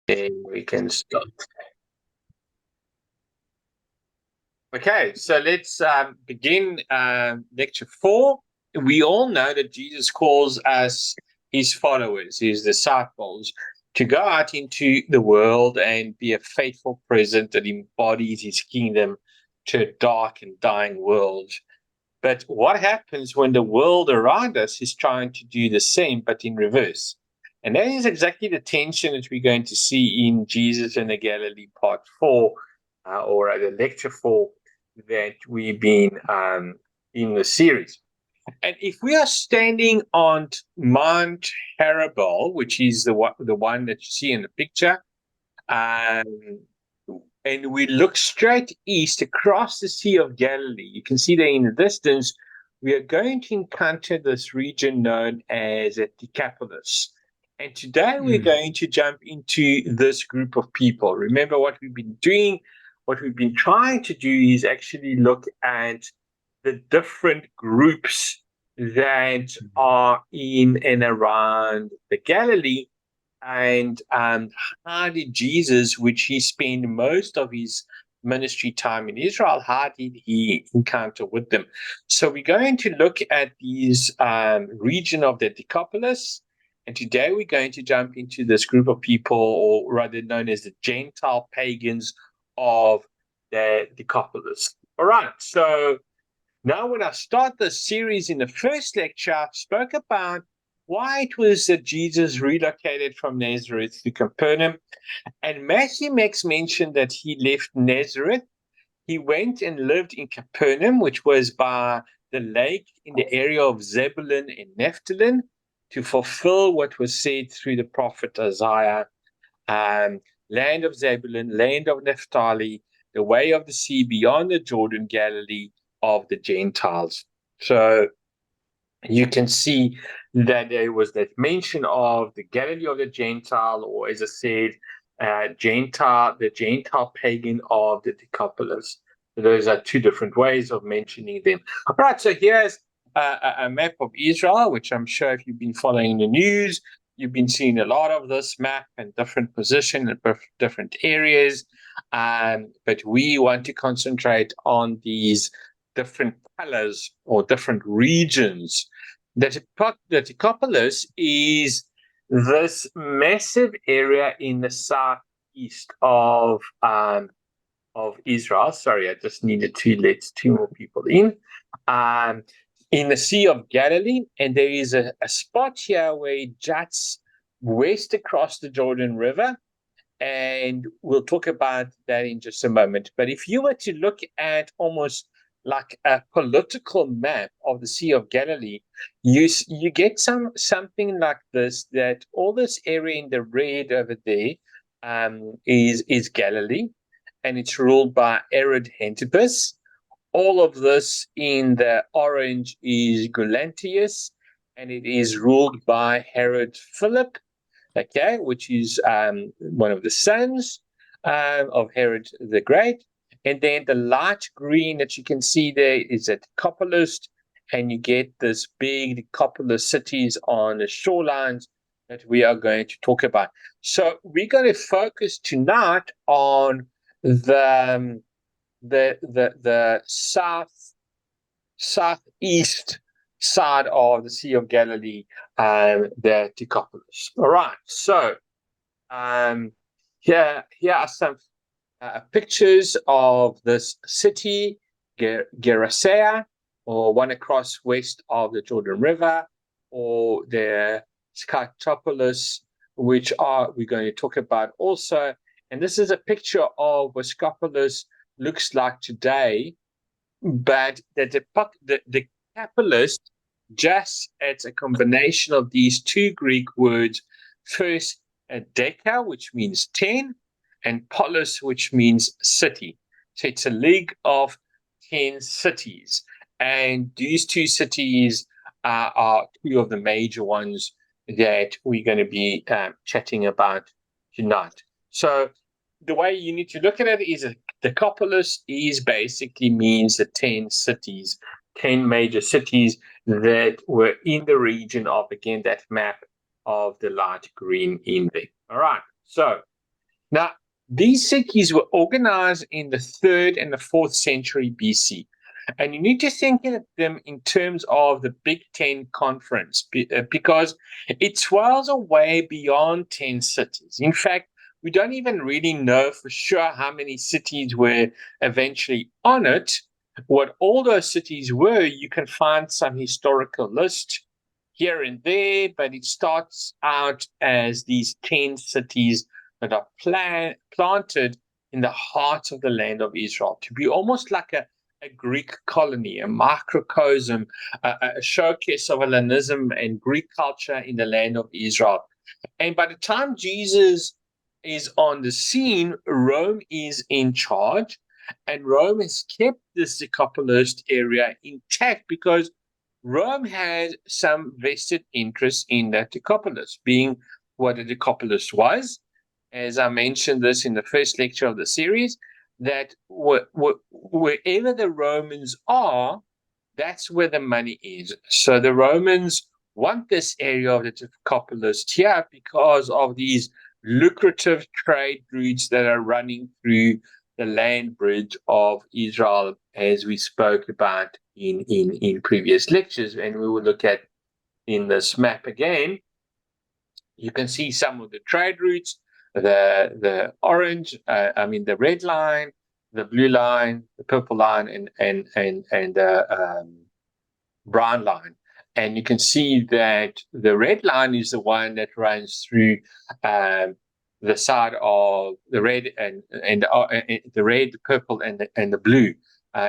Then we can start. Okay, so let's begin lecture 4. We all know that Jesus calls us his followers, his disciples, to go out into the world and be a faithful presence that embodies his kingdom to a dark and dying world. But what happens when the world around us is trying to do the same, but in reverse? And that is exactly the tension that we're going to see in Jesus and the Galilee part 4, or the lecture 4 that we've been in the series. And if we are standing on Mount Harabal, which is the one that you see in the picture, um, and we look straight east across the Sea of Galilee, you can see there in the distance, we are going to encounter this region known as a Decapolis. And today we're going to jump into this group of people. Remember what we've been doing, what we've been trying to do is actually look at the different groups that are in and around the Galilee, and how did Jesus, which he spent most of his ministry time in Israel, how did he encounter with them? So we're going to look at these region of the Decapolis, and today we're going to jump into this group of people, or rather known as the Gentile pagans of the Decapolis. All right, so now when I start this series in the first lecture, I spoke about why it was that Jesus relocated from Nazareth to Capernaum. And Matthew makes mention that he left Nazareth. He went and lived in Capernaum, which was by the lake in the area of Zebulun and Naphtali, to fulfill what was said through the prophet Isaiah. Land of Zebulun, land of Naphtali, the way of the sea beyond the Jordan, Galilee of the Gentiles. So you can see that there was that mention of the Galilee of the Gentile, or as I said, the Gentile pagan of the Decapolis. So those are two different ways of mentioning them. All right, so here's a map of Israel, which I'm sure if you've been following the news, you've been seeing a lot of this map and different position in different areas. But we want to concentrate on these different colors or different regions. The Decapolis is this massive area in the southeast of Israel. Sorry, I just needed to let 2 more people in the Sea of Galilee, and there is a spot here where it juts west across the Jordan River, and we'll talk about that in just a moment. But if you were to look at almost like a political map of the Sea of Galilee, you get something like this, that all this area in the red over there is Galilee, and it's ruled by Herod Antipas. All of this in the orange is Galantius, and it is ruled by Herod Philip, okay, which is one of the sons of Herod the Great. And then the light green that you can see there is at Decapolis, and you get this big Decapolis cities on the shorelines that we are going to talk about. So we're going to focus tonight on the southeast side of the Sea of Galilee, the Decapolis. All right, so here are some pictures of this city, Gerasea, or one across west of the Jordan River, or the Skytopolis, which we're going to talk about also. And this is a picture of what Scopolis looks like today, but the Decapolis, just as a combination of these two Greek words, first deca, which means 10, and polis, which means city. So it's a league of 10 cities. And these two cities are two of the major ones that we're going to be chatting about tonight. So the way you need to look at it is Decapolis is basically means the 10 cities, 10 major cities that were in the region of, again, that map of the light green in there. All right. So Now, these cities were organized in the 3rd and the 4th century BC. And you need to think of them in terms of the Big Ten Conference because it swells away beyond 10 cities. In fact, we don't even really know for sure how many cities were eventually on it. What all those cities were, you can find some historical list here and there, but it starts out as these 10 cities that are planted in the heart of the land of Israel to be almost like a Greek colony, a microcosm, a showcase of Hellenism and Greek culture in the land of Israel. And by the time Jesus is on the scene, Rome is in charge, and Rome has kept this Decapolis area intact because Rome had some vested interest in that Decapolis, being what a Decapolis was. As I mentioned this in the first lecture of the series, that wherever the Romans are, that's where the money is. So the Romans want this area of the Decapolis here because of these lucrative trade routes that are running through the land bridge of Israel, as we spoke about in previous lectures. And we will look at in this map again. You can see some of the trade routes, the orange, the red line, the blue line, the purple line, and the brown line. And you can see that the red line is the one that runs through the side of the red and the red, the purple, and the blue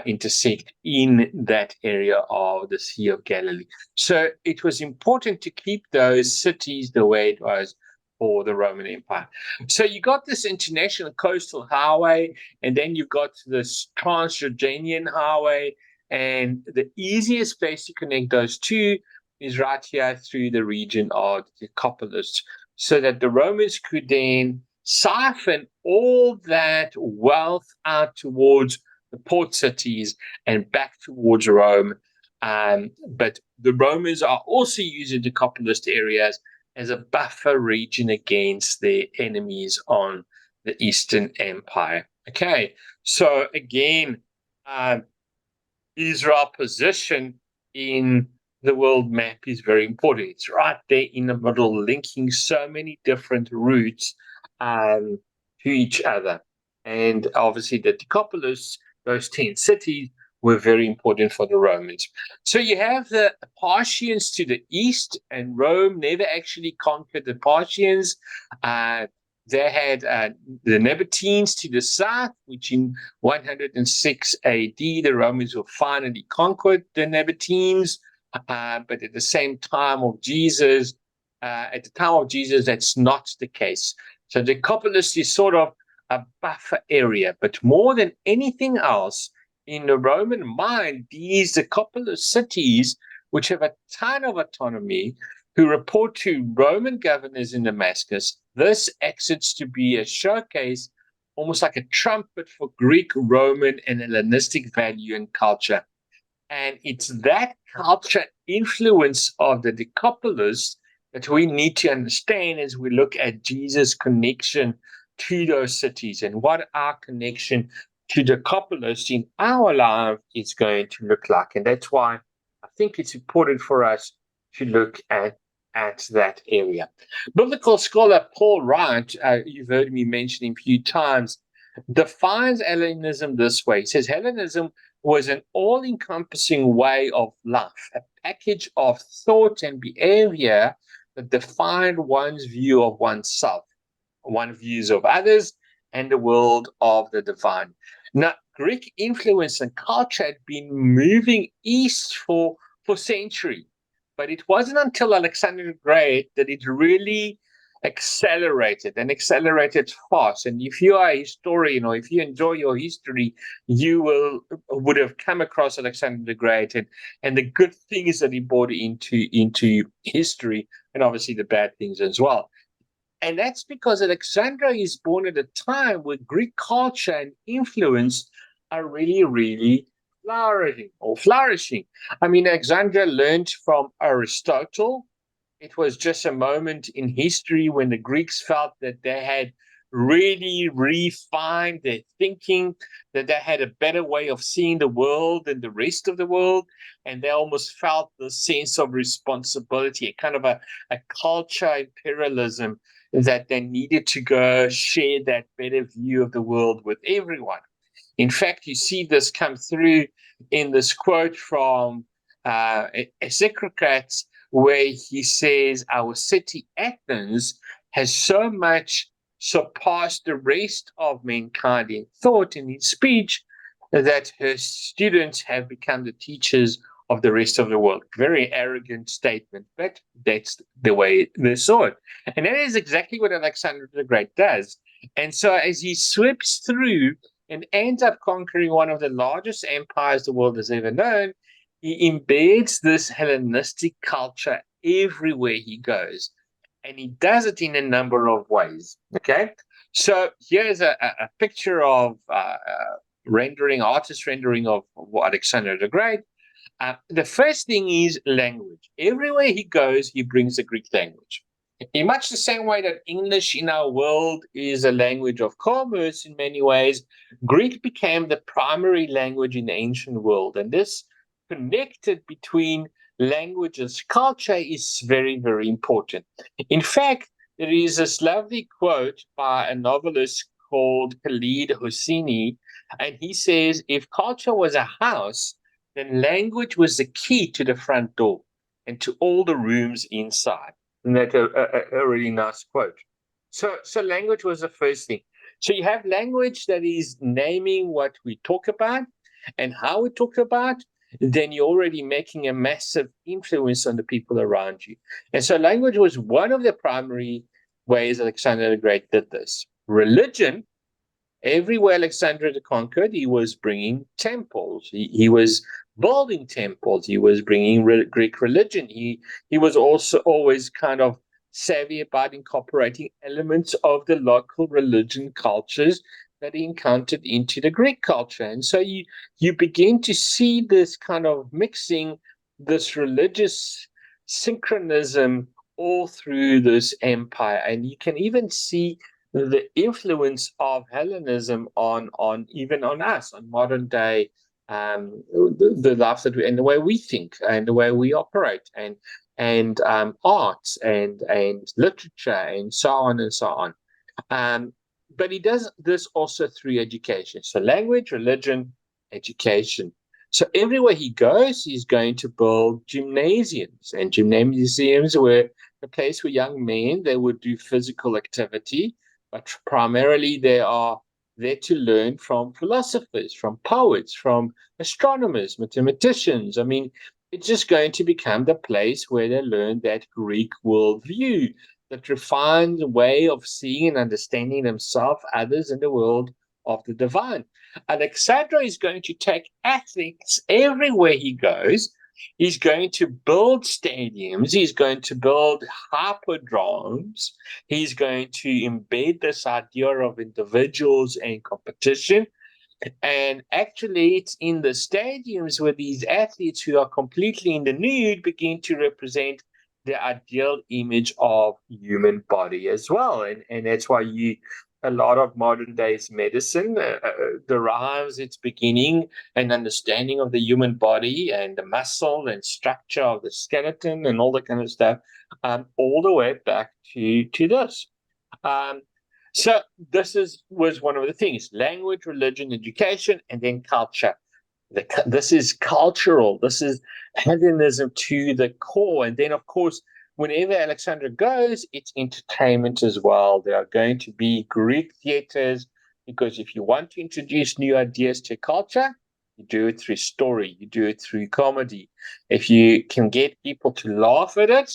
intersect in that area of the Sea of Galilee. So it was important to keep those cities the way it was for the Roman Empire. So you got this international coastal highway, and then you've got this Transjordanian highway, and the easiest place to connect those two is right here through the region of the Decapolis, so that the Romans could then siphon all that wealth out towards the port cities and back towards Rome. But the Romans are also using the Decapolis areas as a buffer region against their enemies on the Eastern Empire. Okay, so again, Israel's position in the world map is very important. It's right there in the middle, linking so many different routes to each other. And obviously, the Decapolis, those 10 cities, were very important for the Romans. So you have the Parthians to the east, and Rome never actually conquered the Parthians. They had the Nabateans to the south, which in 106 AD, the Romans will finally conquer the Nabateans. But at the same time of Jesus, that's not the case. So the Decapolis is sort of a buffer area, but more than anything else, in the Roman mind, these Decapolis cities, which have a ton of autonomy, who report to Roman governors in Damascus, this acts to be a showcase, almost like a trumpet for Greek, Roman, and Hellenistic value and culture. And it's that culture influence of the Decapolis that we need to understand as we look at Jesus' connection to those cities and what our connection to the Decapolis in our life is going to look like. And that's why I think it's important for us to look at that area. Biblical scholar Paul Wright, you've heard me mention him a few times, defines Hellenism this way. He says Hellenism was an all-encompassing way of life, a package of thought and behavior that defined one's view of oneself, one's views of others, and the world of the divine. Now, Greek influence and culture had been moving east for centuries, but it wasn't until Alexander the Great that it really accelerated fast. And if you are a historian or if you enjoy your history, you would have come across Alexander the Great and the good things that he brought into history, and obviously the bad things as well. And that's because Alexandria is born at a time where Greek culture and influence are really, really flourishing. I mean, Alexandria learned from Aristotle. It was just a moment in history when the Greeks felt that they had really refined their thinking, that they had a better way of seeing the world than the rest of the world. And they almost felt the sense of responsibility, a kind of a culture imperialism, that they needed to go share that better view of the world with everyone. In fact, you see this come through in this quote from Epictetus, where he says, "Our city, Athens, has so much surpassed the rest of mankind in thought and in speech that her students have become the teachers of the rest of the world." Very arrogant statement, but that's the way they saw it. And that is exactly what Alexander the Great does. And so as he sweeps through and ends up conquering one of the largest empires the world has ever known, he embeds this Hellenistic culture everywhere he goes. And he does it in a number of ways. Okay. So here's a picture of artist rendering of Alexander the Great. The first thing is language. Everywhere he goes, he brings the Greek language. In much the same way that English in our world is a language of commerce in many ways, Greek became the primary language in the ancient world. And this connected between languages, culture is very, very important. In fact, there is this lovely quote by a novelist called Khalid Hosseini, and he says, if culture was a house, then language was the key to the front door and to all the rooms inside. And that's a really nice quote. So language was the first thing. So you have language that is naming what we talk about and how we talk about, then you're already making a massive influence on the people around you. And so language was one of the primary ways Alexander the Great did this. Religion, everywhere Alexander the Conquered, he was bringing temples. He was building temples. He was bringing Greek religion. He was also always kind of savvy about incorporating elements of the local religion cultures that he encountered into the Greek culture. And so you begin to see this kind of mixing, this religious synchronism all through this empire. And you can even see the influence of Hellenism on even on us, on modern day, the life that we and the way we think and the way we operate, and arts and literature and so on and so on. But he does this also through education. So language, religion, education. So everywhere he goes, he's going to build gymnasiums, and gymnasiums were a place where young men, they would do physical activity, but primarily they are there to learn from philosophers, from poets, from astronomers, mathematicians. I mean, it's just going to become the place where they learn that Greek worldview, that refined way of seeing and understanding themselves, others, and the world of the divine. Alexander is going to take athletes everywhere he goes. He's going to build stadiums. He's going to build hyperdromes. He's going to embed this idea of individuals and competition. And actually, it's in the stadiums where these athletes who are completely in the nude begin to represent the ideal image of human body as well. And that's why a lot of modern days medicine derives its beginning and understanding of the human body and the muscle and structure of the skeleton and all that kind of stuff, all the way back to this. So this was one of the things: language, religion, education, and then culture. This is cultural. This is Hellenism to the core. And then, of course, whenever Alexander goes, it's entertainment as well. There are going to be Greek theaters, because if you want to introduce new ideas to culture, you do it through story, you do it through comedy. If you can get people to laugh at it,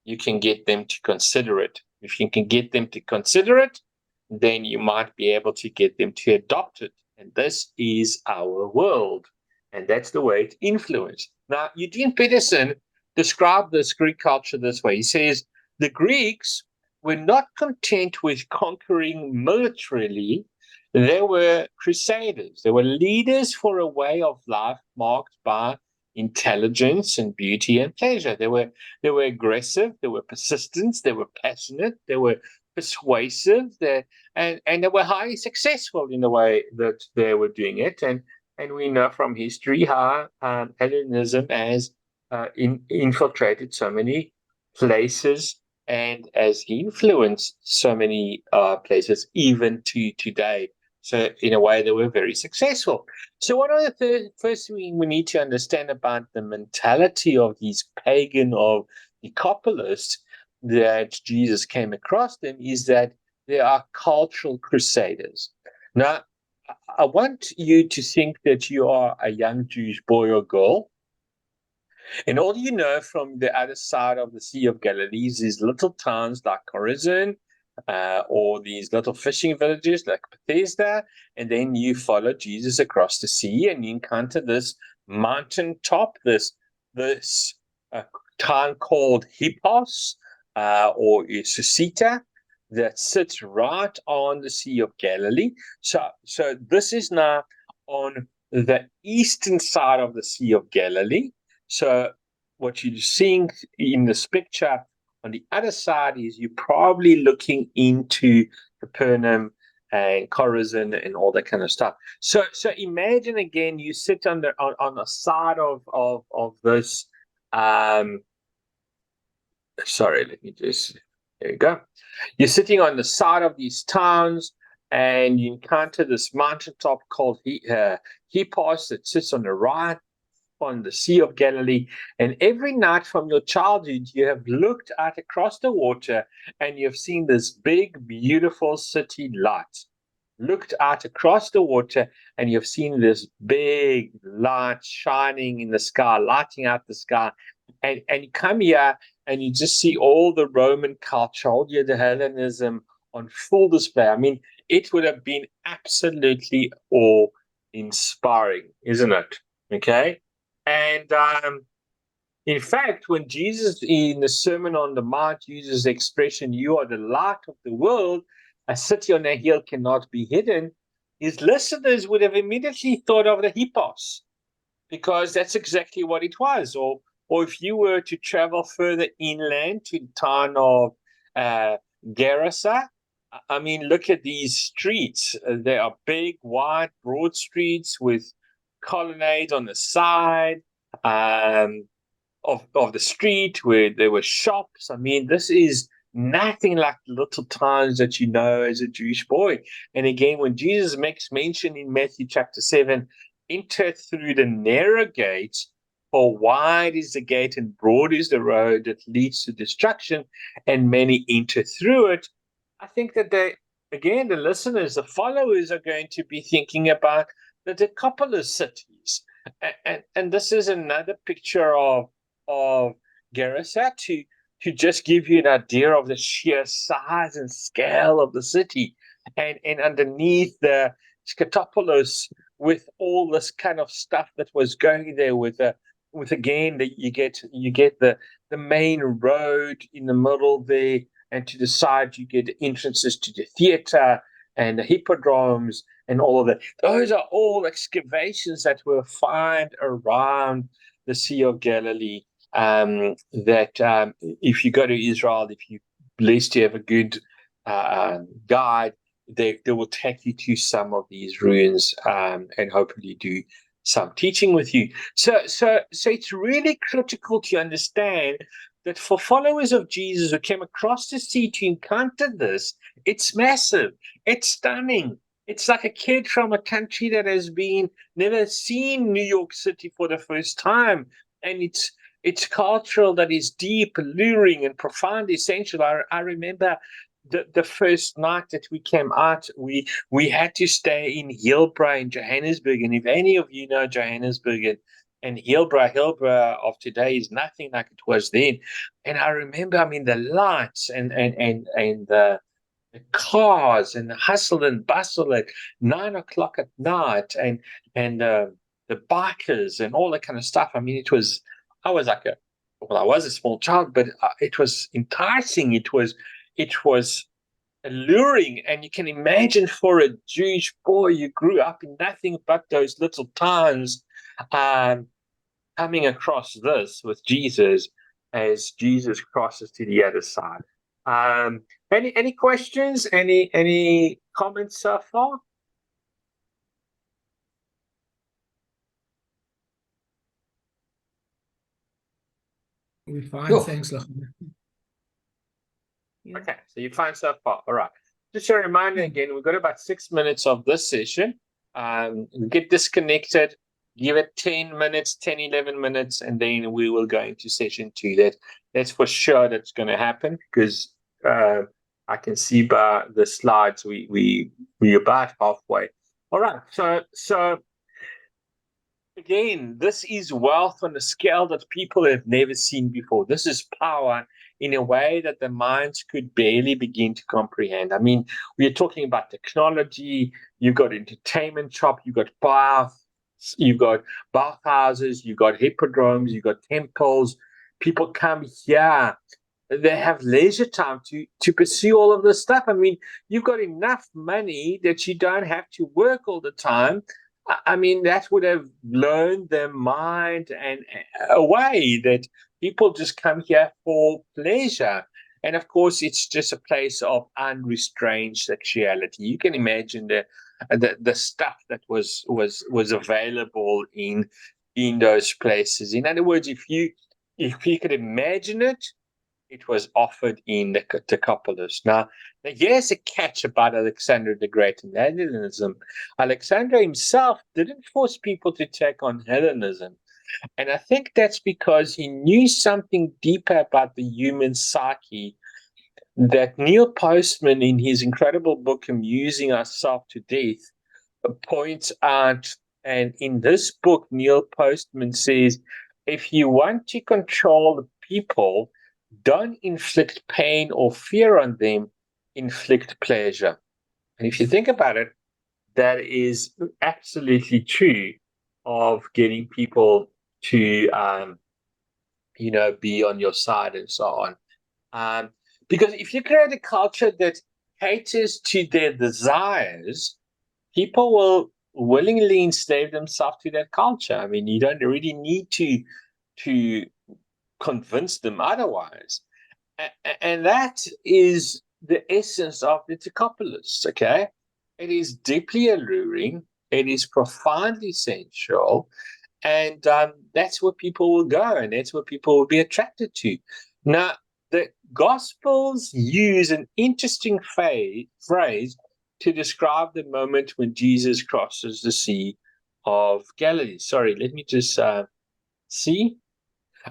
you can get them to consider it. If you can get them to consider it, then you might be able to get them to adopt it. And this is our world. And that's the way it's influenced. Now, Eugene Peterson described this Greek culture this way. He says, the Greeks were not content with conquering militarily. They were crusaders. They were leaders for a way of life marked by intelligence and beauty and pleasure. They were aggressive. They were persistent. They were passionate. They were persuasive, and they were highly successful in the way that they were doing it. And we know from history how Hellenism has infiltrated so many places and has influenced so many places even to today. So in a way, they were very successful. So one of the first thing we need to understand about the mentality of these pagan or decapolists that Jesus came across them is that they are cultural crusaders. Now, I want you to think that you are a young Jewish boy or girl, and all you know from the other side of the Sea of Galilee is these little towns like Chorazin, or these little fishing villages like Bethesda, and then you follow Jesus across the sea and you encounter this mountaintop, this town called Hippos, or Susita, that sits right on the Sea of Galilee. So this is now on the eastern side of the Sea of Galilee. So what you're seeing in this picture on the other side is you're probably looking into Capernaum and Chorazin and all that kind of stuff. So imagine again you sit on the side of this. Sorry, let me just, there you go. You're sitting on the side of these towns and you encounter this mountaintop called Hippos that sits on the right on the Sea of Galilee. And every night from your childhood, you have looked out across the water and you've seen this big, beautiful city light. Looked out across the water and you've seen this big light shining in the sky, lighting out the sky. And you come here and you just see all the Roman culture, all the Hellenism on full display. I mean, it would have been absolutely awe-inspiring, isn't it? Okay. And in fact, when Jesus in the Sermon on the Mount uses the expression, "You are the light of the world, a city on a hill cannot be hidden," his listeners would have immediately thought of the Hippos, because that's exactly what it was. Or if you were to travel further inland to the town of Gerasa, I mean, look at these streets. They are big, wide, broad streets with colonnades on the side of the street where there were shops. I mean, this is nothing like the little towns that you know as a Jewish boy. And again, when Jesus makes mention in Matthew chapter 7, enter through the narrow gate, for wide is the gate and broad is the road that leads to destruction, and many enter through it. I think that again, the listeners, the followers are going to be thinking about the Decapolis cities. And this is another picture of Gerasa to just give you an idea of the sheer size and scale of the city. And underneath the Scatopolis, with all this kind of stuff that was going there, with again that you get the main road in the middle there, and to the side you get entrances to the theater and the hippodromes and all of that. Those are all excavations that were found around the Sea of Galilee. That if you go to Israel, if you blessed to have a good guide, they will take you to some of these ruins, and hopefully do some teaching with you. So it's really critical to understand that for followers of Jesus who came across the sea to encounter this, it's massive, it's stunning. It's like a kid from a country that has never seen New York City for the first time, and it's cultural that is deep, alluring, and profound, essential. I remember the first night that we came out, we had to stay in Hillbrow in Johannesburg. And if any of you know Johannesburg and Hillbrow of today is nothing like it was then. And I remember, I mean, the lights and the cars and the hustle and bustle at 9 o'clock at night, and the bikers and all that kind of stuff. I mean, I was a small child, but it was enticing. It was alluring, and you can imagine for a Jewish boy, you grew up in nothing but those little towns, coming across this with Jesus as Jesus crosses to the other side. Any questions? Any comments so far? We're fine, Cool. thanks, Lachlan. Yeah. Okay, so you're fine so far. All right. Just a reminder again, we've got about 6 minutes of this session. We get disconnected, give it 10 minutes, 10, 11 minutes, and then we will go into session 2. That's for sure that's going to happen because I can see by the slides we're about halfway. All right. So again, this is wealth on a scale that people have never seen before. This is power in a way that the minds could barely begin to comprehend. I mean, we're talking about technology, you've got entertainment shop, you've got bathhouses, you've got hippodromes, you've got temples. People come here. They have leisure time to pursue all of this stuff. I mean, you've got enough money that you don't have to work all the time. I mean, that would have blown their mind and away that people just come here for pleasure. And of course, it's just a place of unrestrained sexuality. You can imagine the stuff that was available in those places. In other words, if you could imagine it, it was offered in the Decapolis. Now, here's a catch about Alexander the Great and Hellenism. Alexander himself didn't force people to take on Hellenism. And I think that's because he knew something deeper about the human psyche that Neil Postman, in his incredible book, Amusing Ourselves to Death, points out. And in this book, Neil Postman says, if you want to control the people, don't inflict pain or fear on them, inflict pleasure. And if you think about it, that is absolutely true of getting people to, be on your side and so on. Because if you create a culture that caters to their desires, people will willingly enslave themselves to that culture. I mean, you don't really need to convince them otherwise. And that is the essence of the Decapolis, okay? It is deeply alluring, it is profoundly sensual, and that's where people will go, and that's what people will be attracted to. Now, the Gospels use an interesting phrase to describe the moment when Jesus crosses the Sea of Galilee. Sorry, let me just see.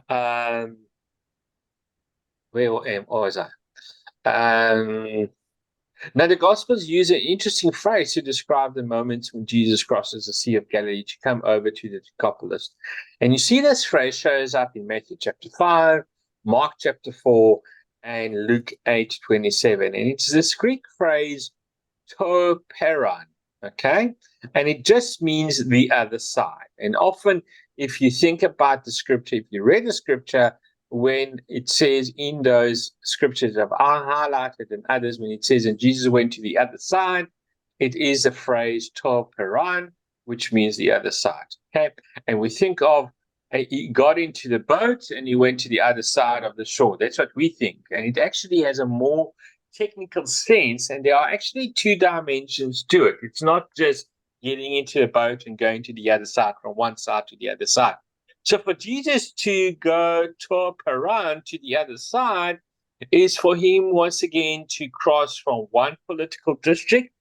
Where was I? Now, the Gospels use an interesting phrase to describe the moment when Jesus crosses the Sea of Galilee to come over to the Decapolis. And you see this phrase shows up in Matthew chapter 5, Mark chapter 4, and Luke 8:27. And it's this Greek phrase, to peron, okay? And it just means the other side. And often, if you think about the scripture, if you read the scripture, when it says in those scriptures of I highlighted and others, when it says, and Jesus went to the other side, it is the phrase to peron, which means the other side. Okay. And we think of he got into the boat and he went to the other side of the shore. That's what we think. And it actually has a more technical sense. And there are actually 2 dimensions to it. It's not just getting into the boat and going to the other side from one side to the other side. So for Jesus to go to Paran, to the other side, is for him once again to cross from one political district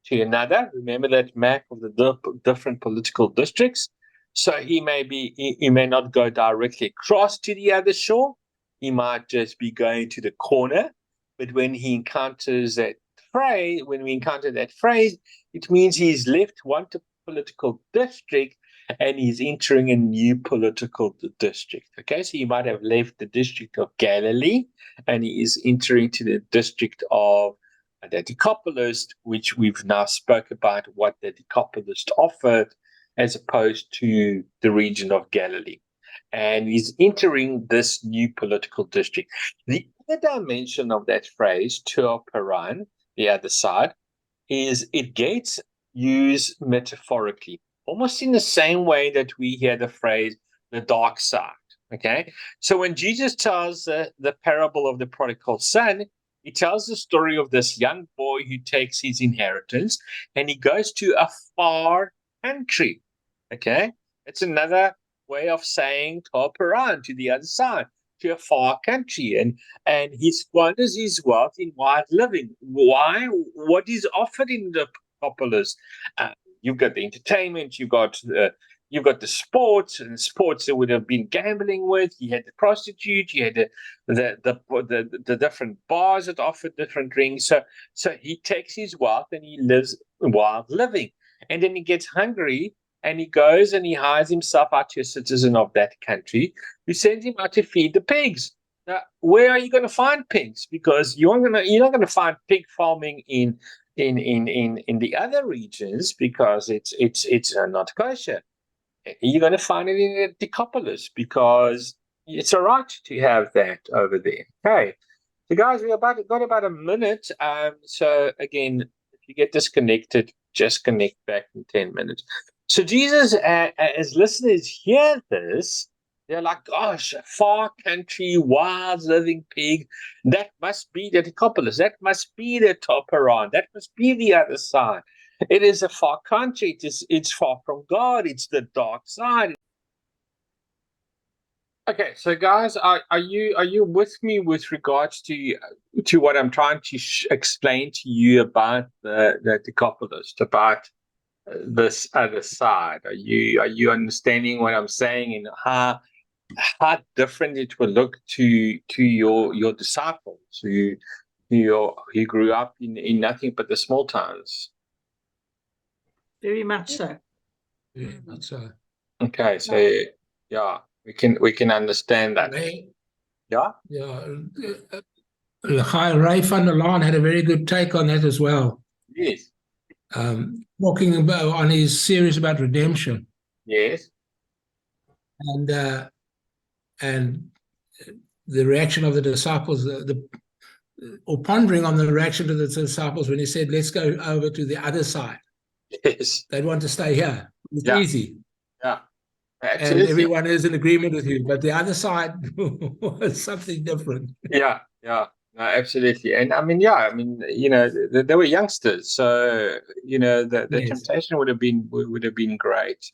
to another. Remember that map of the different political districts. So he may not go directly across to the other shore. He might just be going to the corner. But when he encounters that phrase, it means he's left one political district and he's entering a new political district. Okay, so he might have left the district of Galilee and he is entering to the district of the Decapolis, which we've now spoke about what the Decapolis offered as opposed to the region of Galilee. And he's entering this new political district. The other dimension of that phrase, to peran, the other side, is it gets used metaphorically, almost in the same way that we hear the phrase the dark side. Okay, so when Jesus tells the parable of the prodigal son, He tells the story of this young boy who takes his inheritance and he goes to a far country. Okay, it's another way of saying Toparan, to the other side, to a far country, and he squanders his wealth in wild living. Why? What is offered in the populace? You've got the entertainment, you've got the sports, and sports that would have been gambling with. You had the prostitute, you had the different bars that offered different drinks. So he takes his wealth and he lives wild living, and then he gets hungry and he goes and he hires himself out to a citizen of that country who sends him out to feed the pigs. Now, where are you going to find pigs? Because you're not going to find pig farming in the other regions, because it's not kosher. You're going to find it in the Decapolis because it's all right to have that over there. Okay, so guys, got about a minute. So again, if you get disconnected, just connect back in 10 minutes. So Jesus, as listeners hear this, they're like, gosh, a far country, wild living pig. That must be the Decapolis. That must be the Toparan. That must be the other side. It is a far country. It's far from God. It's the dark side. Okay, so guys, are you with me with regards to what I'm trying to explain to you about the Decapolis, about this other side? Are you understanding what I'm saying, and how different it will look to your disciples who grew up in nothing but the small towns? Very much so. Yeah, that's Okay, so yeah, we can understand that. Yeah. Ray van der Laan had a very good take on that as well. Yes. Talking about on his series about redemption. Yes. And the reaction of the disciples, or pondering on the reaction of the disciples when he said, let's go over to the other side. Yes. They'd want to stay here. It's easy. Yeah. Absolutely. And everyone is in agreement with you, but the other side was something different. Yeah. No, absolutely. And I mean, they were youngsters, so the Yes. temptation would have been great.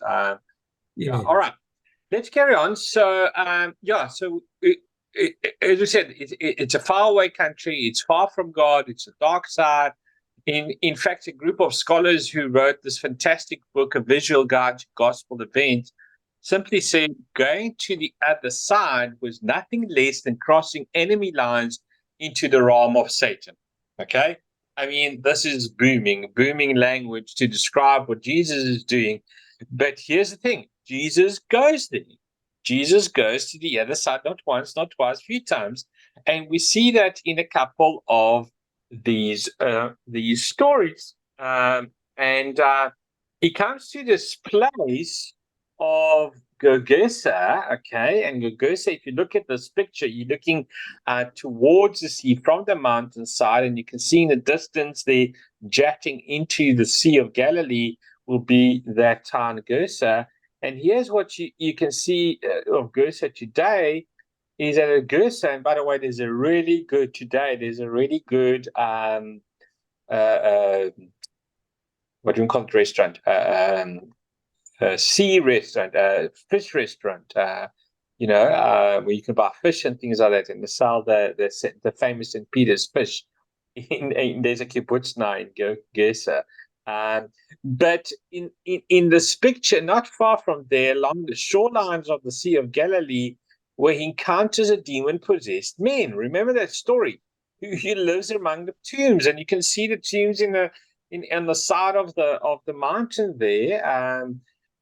Yeah. All right, let's carry on. So as we said, it's a faraway country. It's far from God. It's a dark side. In fact, a group of scholars who wrote this fantastic book, A Visual Guide to Gospel Events, simply said going to the other side was nothing less than crossing enemy lines into the realm of Satan. Okay? I mean, this is booming language to describe what Jesus is doing. But here's the thing. Jesus goes there. Jesus goes to the other side, not once, not twice, a few times. And we see that in a couple of these stories. And he comes to this place of Gergesa, okay? And Gergesa, if you look at this picture, you're looking towards the sea from the mountainside, and you can see in the distance there, jetting into the Sea of Galilee, will be that town Gersa. And here's what you can see of Gersa today, is that at Gersa, and by the way, there's a really good what do you call it, restaurant, sea restaurant, fish restaurant, where you can buy fish and things like that, and they sell the famous St. Peter's fish. There's a kibbutz now in Gersa. But in this picture, not far from there, along the shorelines of the Sea of Galilee, where he encounters a demon-possessed man. Remember that story? He lives among the tombs, and you can see the tombs on the side of the mountain there.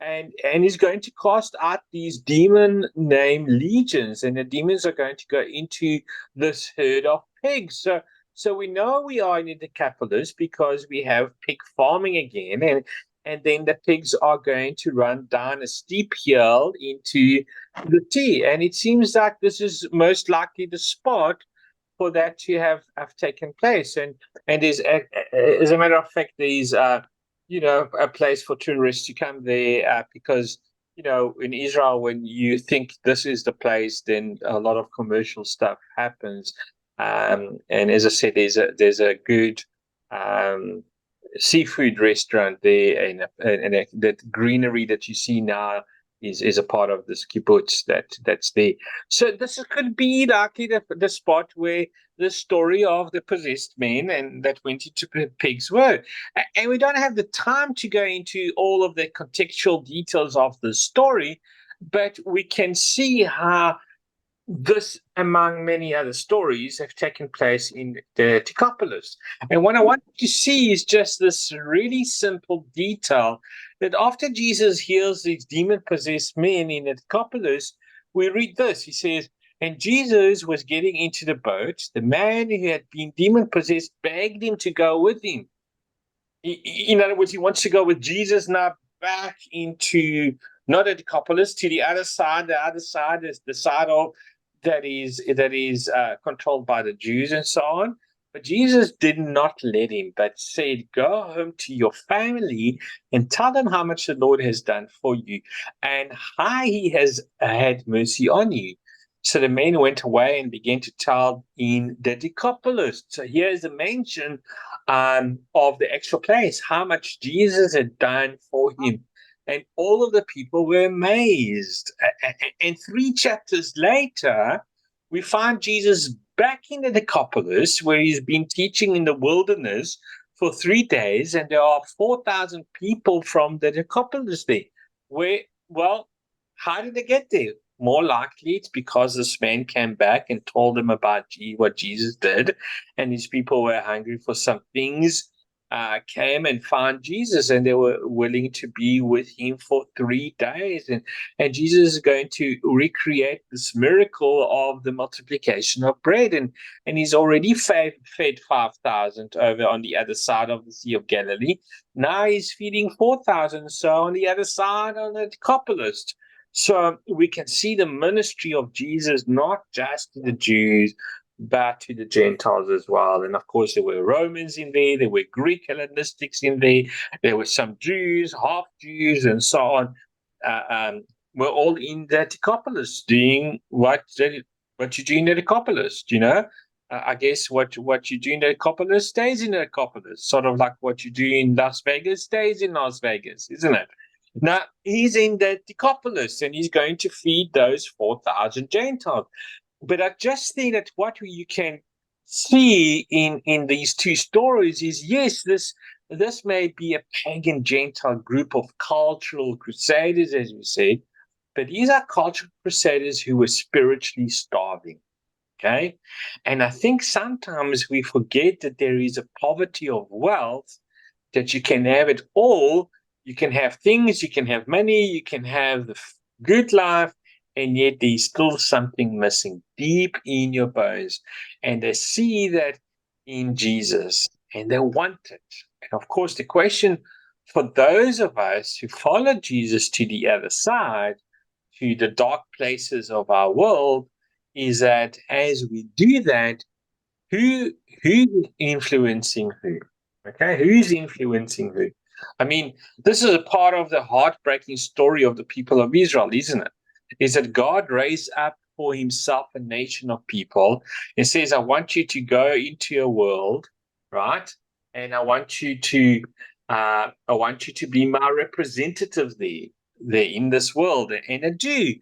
And he's going to cast out these demon named legions, and the demons are going to go into this herd of pigs. So we know we are in the Decapolis because we have pig farming again, and then the pigs are going to run down a steep hill into the sea. And it seems like this is most likely the spot for that to have taken place. And as a matter of fact, there's a place for tourists to come there because in Israel, when you think this is the place, then a lot of commercial stuff happens. And as I said, there's a good seafood restaurant there, and that greenery that you see now is a part of this kibbutz that's there. So this could be likely the spot where the story of the possessed man and that went into pigs were. And we don't have the time to go into all of the contextual details of the story, but we can see how this, among many other stories, have taken place in the Decapolis. And what I want you to see is just this really simple detail that after Jesus heals these demon-possessed men in the Decapolis, we read this. He says, and Jesus was getting into the boat. The man who had been demon-possessed begged him to go with him. In other words, he wants to go with Jesus now back into, not the Decapolis, to the other side. The other side is the side of that is controlled by the Jews and so on. But Jesus did not let him, but said, go home to your family and tell them how much the Lord has done for you and how he has had mercy on you. So the men went away and began to tell in the Decapolis. So here's the mention of the actual place, how much Jesus had done for him. And all of the people were amazed. And 3 chapters later, we find Jesus back in the Decapolis, where he's been teaching in the wilderness for 3 days, and there are 4,000 people from the Decapolis there. Well, how did they get there? More likely, it's because this man came back and told them about what Jesus did, and these people were hungry for some things. Came and found Jesus, and they were willing to be with him for 3 days. And Jesus is going to recreate this miracle of the multiplication of bread. And he's already fed 5,000 over on the other side of the Sea of Galilee. Now he's feeding 4,000 so on the other side on the Decapolis. So we can see the ministry of Jesus, not just to the Jews, but to the Gentiles as well. And of course, there were Romans in there were Greek Hellenistics in there were some Jews, half Jews, and so on. We're all in the Decapolis doing what you do in the Decapolis, I guess what you do in the Decapolis stays in the Decapolis, sort of like what you do in Las Vegas stays in Las Vegas, isn't it? Now, he's in the Decapolis, and he's going to feed those 4,000 Gentiles. But I just think that what you can see in these 2 stories is, yes, this may be a pagan Gentile group of cultural crusaders, as we said, but these are cultural crusaders who were spiritually starving. Okay? And I think sometimes we forget that there is a poverty of wealth, that you can have it all. You can have things, you can have money, you can have the good life, and yet there's still something missing deep in your bones. And they see that in Jesus, and they want it. And of course, the question for those of us who follow Jesus to the other side, to the dark places of our world, is that as we do that, who's influencing who? Okay, who's influencing who? I mean, this is a part of the heartbreaking story of the people of Israel, isn't it? Is that God raised up for himself a nation of people and says, I want you to go into your world, right? And I want you to be my representative there in this world. And I do.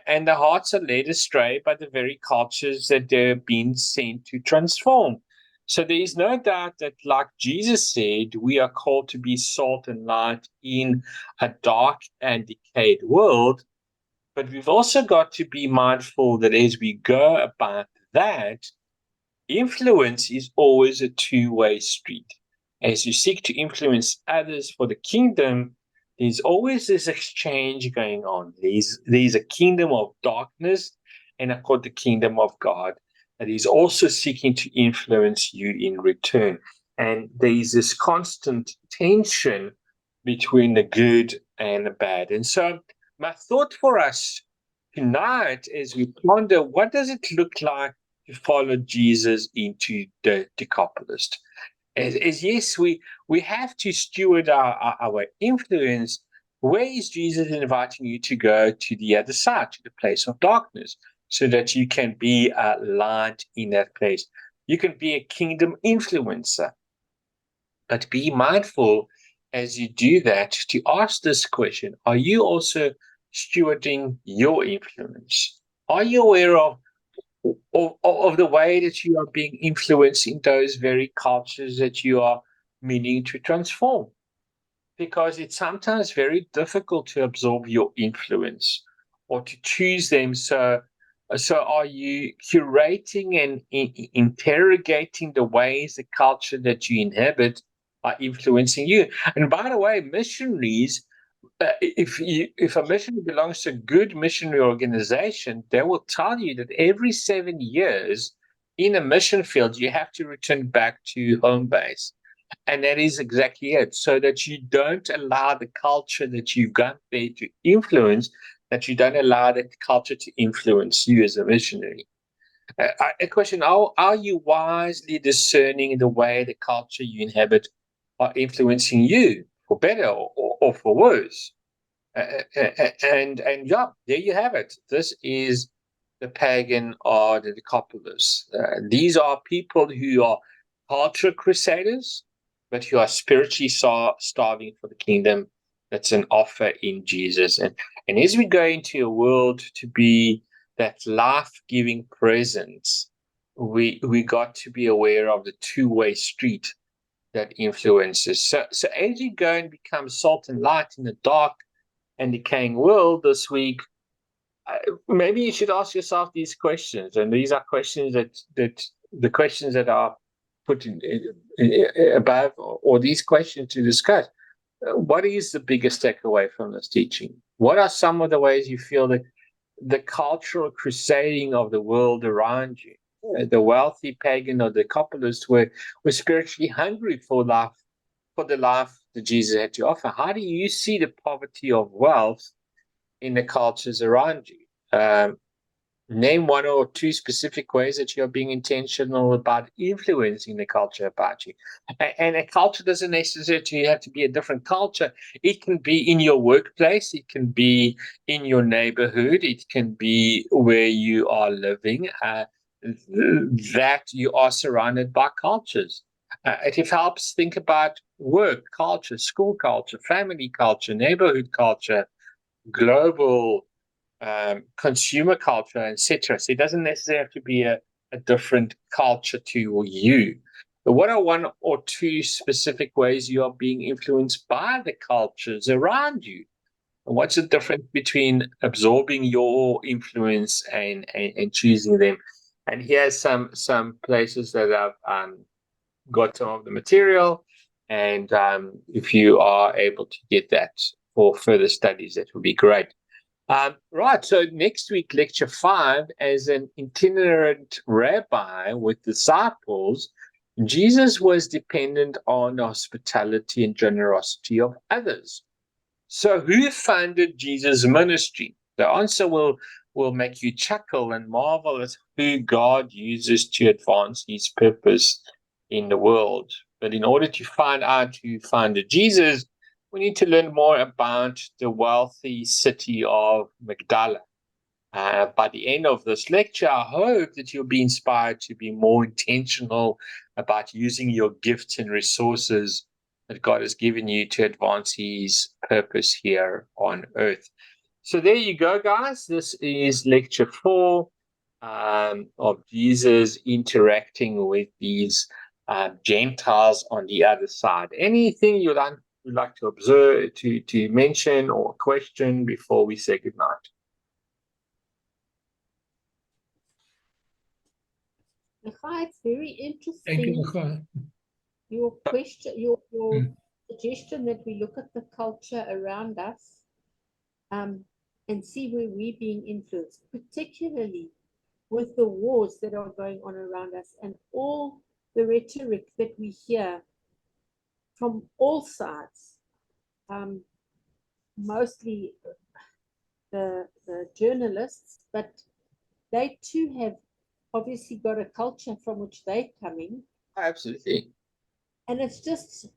And the hearts are led astray by the very cultures that they're being sent to transform. So there is no doubt that, like Jesus said, we are called to be salt and light in a dark and decayed world. But we've also got to be mindful that as we go about that, influence is always a 2-way street. As you seek to influence others for the kingdom, there's always this exchange going on. There's a kingdom of darkness, and I call it the kingdom of God, that is also seeking to influence you in return. And there's this constant tension between the good and the bad. And so my thought for us tonight, as we ponder, what does it look like to follow Jesus into the Decapolis? As yes, we have to steward our influence. Where is Jesus inviting you to go to the other side, to the place of darkness? so that you can be a light in that place. You can be a kingdom influencer, but be mindful as you do that to ask this question: are you also stewarding your influence? Are you aware of the way that you are being influenced in those very cultures that you are meaning to transform? Because it's sometimes very difficult to absorb your influence or to choose them. So are you curating and interrogating the ways the culture that you inhabit are influencing you? And by the way, missionaries, if a missionary belongs to a good missionary organization, they will tell you that every 7 years in a mission field, you have to return back to home base. And that is exactly it. So that you don't allow the culture that you've got there to influence, that you don't allow that culture to influence you as a missionary. A question: are you wisely discerning the way the culture you inhabit are influencing you for better or for worse? And yeah, there you have it. This is the pagan or the decapolis. These are people who are culture crusaders, but who are spiritually starving for the kingdom that's an offer in Jesus. And as we go into a world to be that life-giving presence, we got to be aware of the two-way street that influences. So as you go and become salt and light in the dark and decaying world this week, maybe you should ask yourself these questions. And these are questions that the questions that are put above, or these questions to discuss. What is the biggest takeaway from this teaching? What are some of the ways you feel that the cultural crusading of the world around you, the wealthy pagan or the capitalists were spiritually hungry for life, for the life that Jesus had to offer? How do you see the poverty of wealth in the cultures around you? Name one or two specific ways that you're being intentional about influencing the culture about you. And a culture doesn't necessarily have to be a different culture. It can be in your workplace, it can be in your neighborhood, it can be where you are living, that you are surrounded by cultures. It helps think about work culture, school culture, family culture, neighborhood culture, global consumer culture, etc. So it doesn't necessarily have to be a different culture to you. But what are one or two specific ways you are being influenced by the cultures around you? And what's the difference between absorbing your influence and choosing them? And here's some places that I've got some of the material. And if you are able to get that for further studies, that would be great. Right, so next week, lecture 5, as an itinerant rabbi with disciples, Jesus was dependent on the hospitality and generosity of others. So who funded Jesus' ministry? The answer will make you chuckle and marvel at who God uses to advance his purpose in the world. But in order to find out who funded Jesus, we need to learn more about the wealthy city of Magdala. By the end of this lecture, I hope that you'll be inspired to be more intentional about using your gifts and resources that God has given you to advance his purpose here on earth. So there you go, guys. This is lecture 4 of Jesus interacting with these Gentiles on the other side. Anything you'd like to observe, to mention or question before we say goodnight? Micha, it's very Thank you, interesting. Micha. Your question, your suggestion that we look at the culture around us and see where we're being influenced, particularly with the wars that are going on around us and all the rhetoric that we hear from all sides, mostly the journalists, but they too have obviously got a culture from which they're coming. Absolutely. And it's just,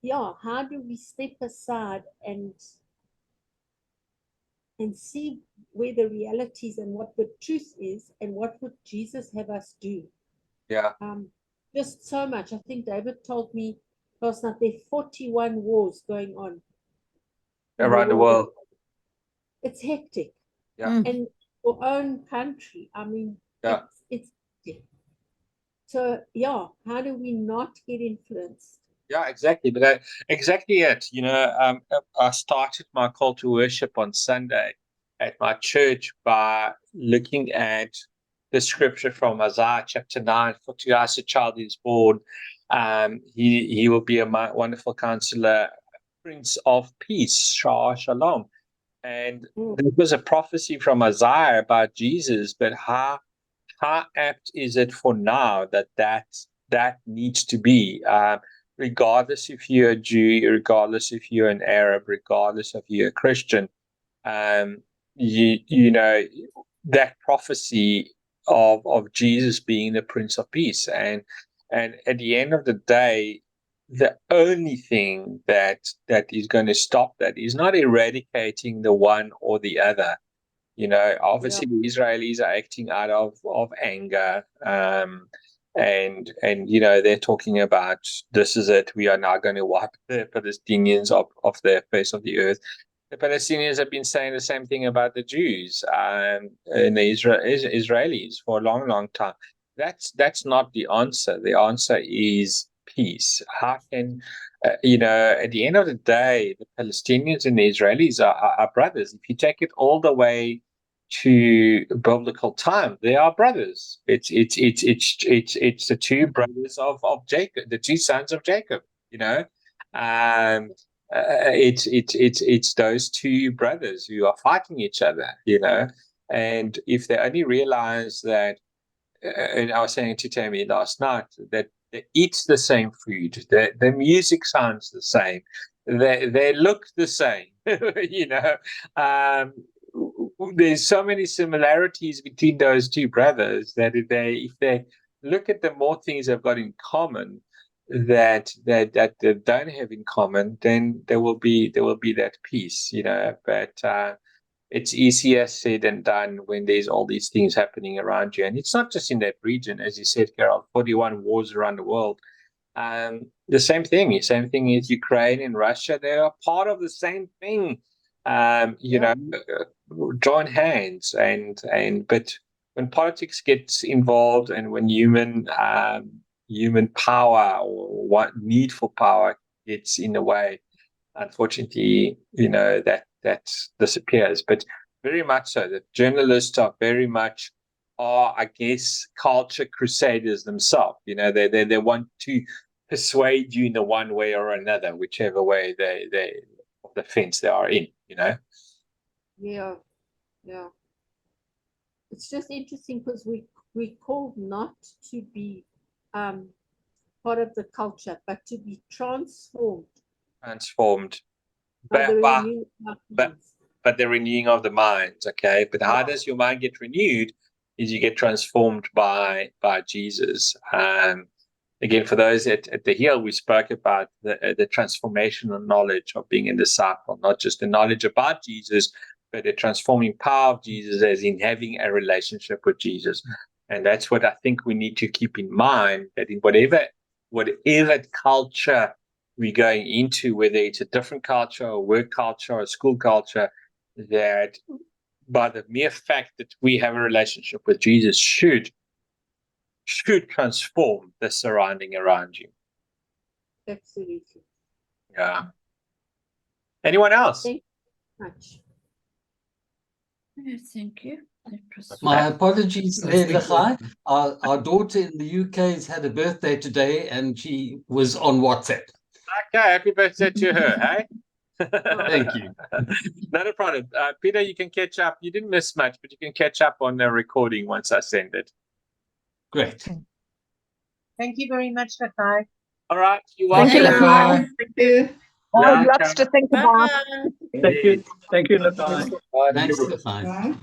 yeah, how do we step aside and and see where the realities and what the truth is, and what would Jesus have us do. Yeah. Just so much. I think David told me last night there are 41 wars going on Around the world. It's hectic. Yeah. And your own country, I mean, Yeah. it's hectic. So yeah, how do we not get influenced? Yeah, exactly. But exactly it. You know, I started my call to worship on Sunday at my church by looking at the scripture from Isaiah chapter 9. For to us a child is born. He will be a wonderful counselor, Prince of Peace, Shalom. And there was a prophecy from Isaiah about Jesus, but how apt is it for now that needs to be, regardless if you're a Jew, regardless if you're an Arab, regardless if you're a Christian, you know, that prophecy of Jesus being the Prince of Peace, and at the end of the day, the only thing that is going to stop that is not eradicating the one or the other. You know, obviously the Israelis are acting out of anger, and you know, they're talking about, this is it, we are now going to wipe the Palestinians off the face of the earth. The Palestinians have been saying the same thing about the Jews and the Israelis for a long time. That's not the answer. The answer is peace. How can you know, at the end of the day, the Palestinians and the Israelis are brothers. If you take it all the way to biblical time, they are brothers. It's the two brothers of Jacob, the two sons of Jacob. You know, it's those two brothers who are fighting each other. You know, and if they only realize that, and I was saying to Tammy last night, that they eat the same food, the music sounds the same, they look the same. You know, there's so many similarities between those two brothers that if they look at the more things they've got in common that they don't have in common, then there will be that peace. You know, but it's easier said than done when there's all these things happening around you. And it's not just in that region, as you said, Carol, 41 wars around the world. The same thing is Ukraine and Russia. They are part of the same thing. You know, join hands but when politics gets involved and when human power or what need for power gets in the way, unfortunately, you know, that disappears. But very much so, the journalists are very much I guess, culture crusaders themselves. You know, they want to persuade you in the one way or another, whichever way they of the fence they are in. You know. Yeah. It's just interesting because we called not to be part of the culture, but to be transformed. By the renewing of minds. But the renewing of the mind, okay? But how does your mind get renewed? Is you get transformed by Jesus. Again, for those at the Hill, we spoke about the transformational knowledge of being a disciple, not just the knowledge about Jesus, but the transforming power of Jesus, as in having a relationship with Jesus. And that's what I think we need to keep in mind, that in whatever culture we're going into, whether it's a different culture, or work culture, or school culture, that by the mere fact that we have a relationship with Jesus should transform the surrounding around you. Absolutely. Yeah. Anyone else? Thank you much. Thank you. My apologies, Lechai. Our daughter in the UK has had a birthday today, and she was on WhatsApp. Okay, happy birthday to her, hey? Thank you. Not a problem. Peter, you can catch up. You didn't miss much, but you can catch up on the recording once I send it. Great. Thank you very much, Lechai. All right, you're Thank welcome. you, Lachai. Thank you. Yeah, Lots to think about. Bye-bye. Thank you, Lachai. Thanks, Lechai. Bye.